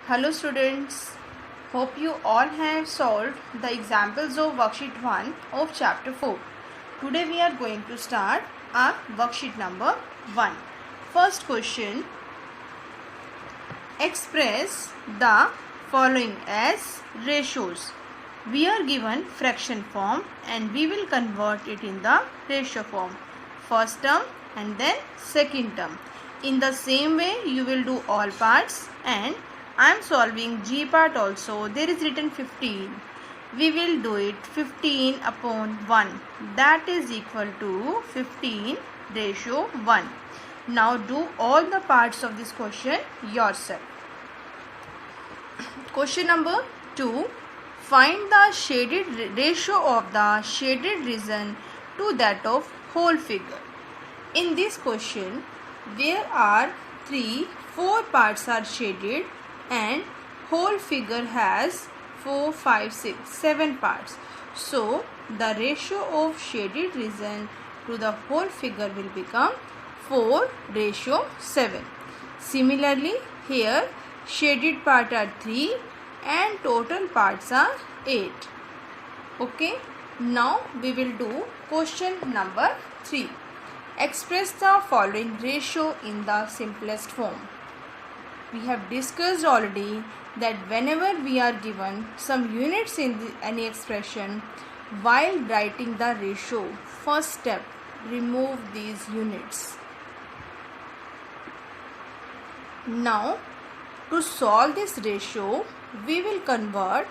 Hello students, hope you all have solved the examples of worksheet 1 of chapter 4. Today we are going to start our worksheet number 1. First question, express the following as ratios. We are given fraction form and we will convert it in the ratio form. First term and then second term. In the same way you will do all parts, and I am solving G part also. There is written 15. We will do it 15 upon 1. That is equal to 15 ratio 1. Now do all the parts of this question yourself. Question number 2. Find the shaded ratio of the shaded region to that of whole figure. In this question, there are 4 parts are shaded and whole figure has 4, 5, 6, 7 parts. So the ratio of shaded region to the whole figure will become 4:7. Similarly, here shaded part are 3 and total parts are 8. Okay, now we will do question number 3. Express the following ratio in the simplest form. We have discussed already that whenever we are given some units in any expression, while writing the ratio, first step, remove these units. Now, to solve this ratio, we will convert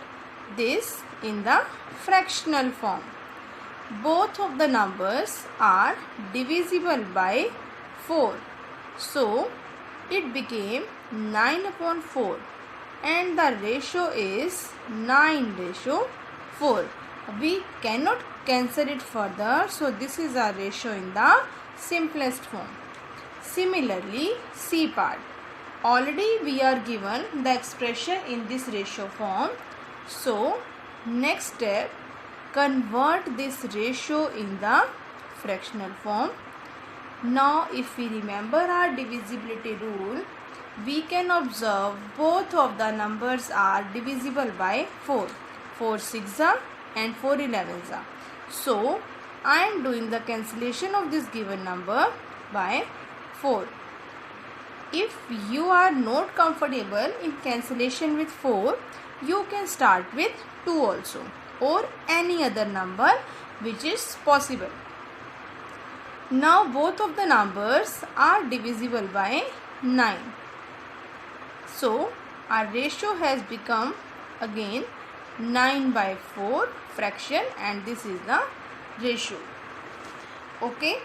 this in the fractional form. Both of the numbers are divisible by 4. So, it became 9 upon 4 and the ratio is 9:4. We cannot cancel it further, so this is our ratio in the simplest form. Similarly, C part. Already we are given the expression in this ratio form. So, next step, convert this ratio in the fractional form. Now, if we remember our divisibility rule, we can observe both of the numbers are divisible by 4. 4 6s and 4 11s. So, I am doing the cancellation of this given number by 4. If you are not comfortable in cancellation with 4, you can start with 2 also, or any other number which is possible. Now both of the numbers are divisible by 9. So our ratio has become again 9/4 fraction, and this is the ratio. Okay.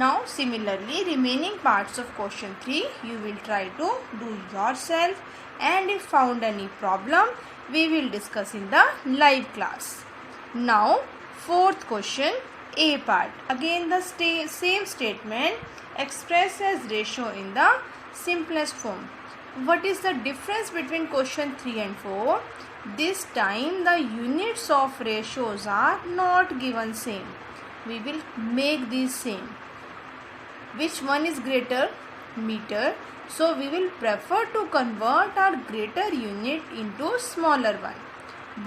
Now similarly, remaining parts of question 3 you will try to do yourself, and if found any problem we will discuss in the live class. Now fourth question, A part. Again the same statement, express as ratio in the simplest form. What is the difference between question 3 and 4? This time the units of ratios are not given same. We will make these same. Which one is greater? Meter. So we will prefer to convert our greater unit into smaller one.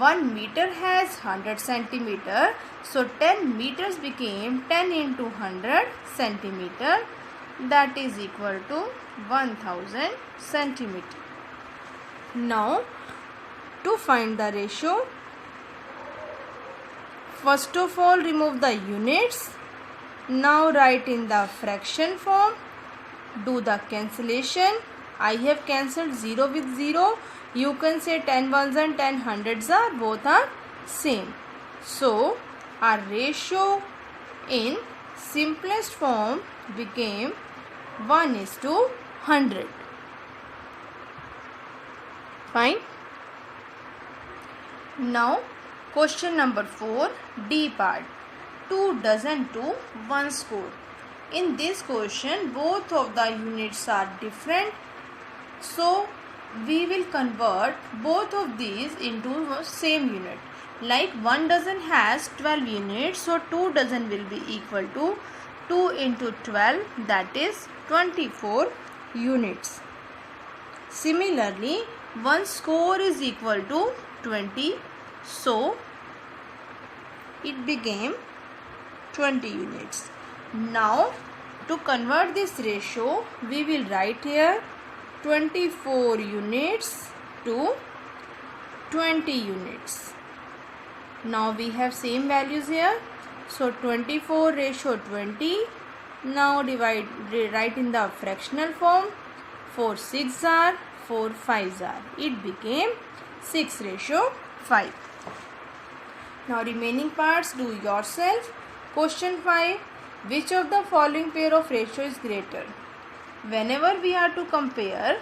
1 meter has 100 centimeter. So 10 meters became 10 into 100 centimeter. That is equal to 1000 centimeter. Now to find the ratio, first of all remove the units. Now write in the fraction form. Do the cancellation. I have cancelled 0 with 0. You can say 10 ones and 10 hundreds are both are same. So our ratio in simplest form became 1:100. Fine. Now question number 4, D part. 2 dozen to 1 score. In this question both of the units are different, so we will convert both of these into same unit. Like 1 dozen has 12 units, so 2 dozen will be equal to 2 into 12, that is 24 units. Similarly, one score is equal to 20, so it became 20 units. Now to convert this ratio, we will write here 24 units to 20 units. Now we have same values here, so 24 ratio 20. Now write in the fractional form. 4 6 are, 4 5 are. It became 6 ratio 5. Now remaining parts do yourself. Question 5. Which of the following pair of ratio is greater? Whenever we are to compare,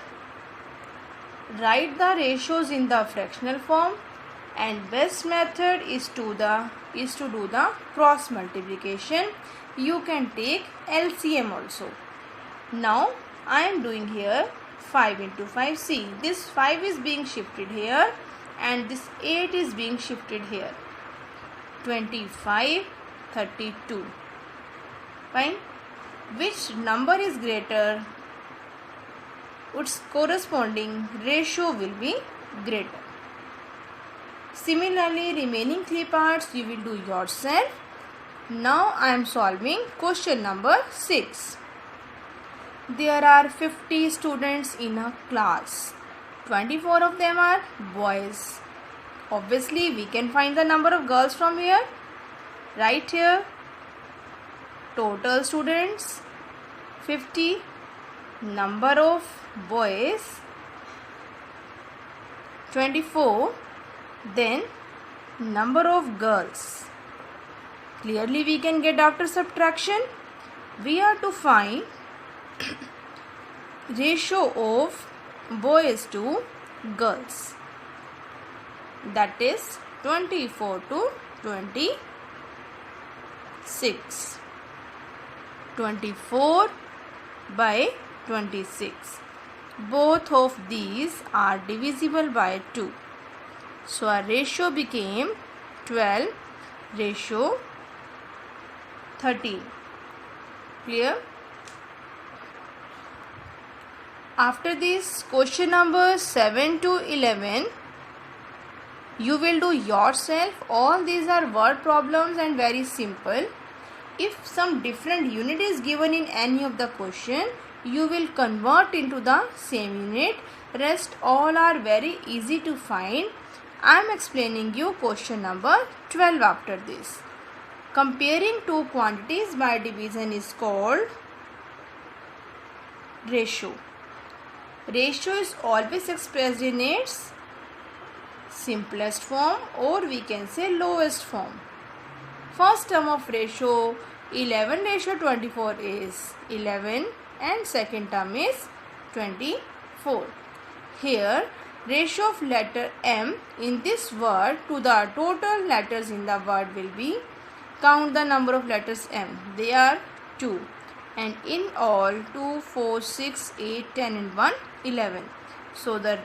write the ratios in the fractional form, and best method is to do the cross multiplication. You can take LCM also. Now I am doing here 5 into 5. See, this 5 is being shifted here and this 8 is being shifted here. 25, 32. Fine. Which number is greater? Its corresponding ratio will be greater. Similarly, remaining 3 parts you will do yourself. Now I am solving question number 6. There are 50 students in a class. 24 of them are boys. Obviously, we can find the number of girls from here. Right here, total students 50, number of boys 24, then number of girls. Clearly we can get after subtraction. We are to find ratio of boys to girls, that is 24 to 26. 24 by 26. Both of these are divisible by 2. So our ratio became 12 ratio 13. Clear? After this, question number 7 to 11, you will do yourself. All these are word problems and very simple. If some different unit is given in any of the question, you will convert into the same unit. Rest all are very easy to find. I am explaining you question number 12 after this. Comparing two quantities by division is called ratio. Ratio is always expressed in its simplest form, or we can say lowest form. First term of ratio 11 ratio 24 is 11 and second term is 24. Here ratio of letter M in this word to the total letters in the word will be, count the number of letters M. They are 2. And in all 2, 4, 6, 8, 10 and 1, 11. So the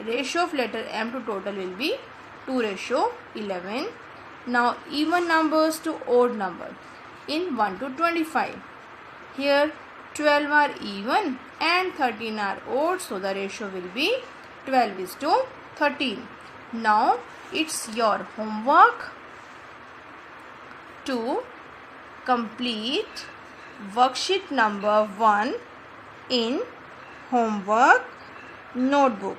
ratio of letter M to total will be 2 ratio 11. Now even numbers to odd number in 1 to 25. Here 12 are even and 13 are odd. So the ratio will be 12 is to 13. Now it's your homework to complete worksheet number 1 in homework notebook.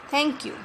Thank you.